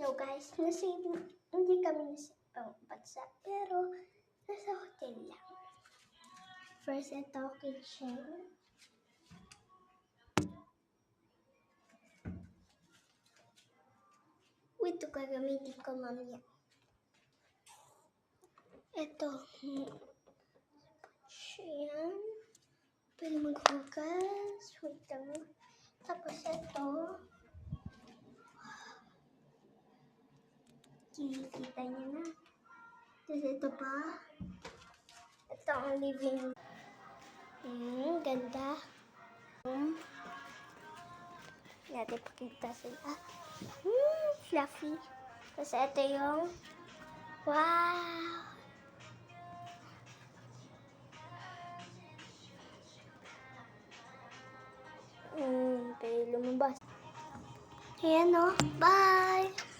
So guys, hindi kami nasa ibang bansa, pero nasa hotel lang. First, ito kitchen. Ito gagamitin ko mamaya. Ito. Yan. Pwede maghugas. Wait lang. Tapos ito. Kikita niyo na. Tapos ito pa. Ito ang living. Ganda. Natin pakita sila. Fluffy. Tapos ito yung wow! Pwede lumabas. Ayan o. Bye!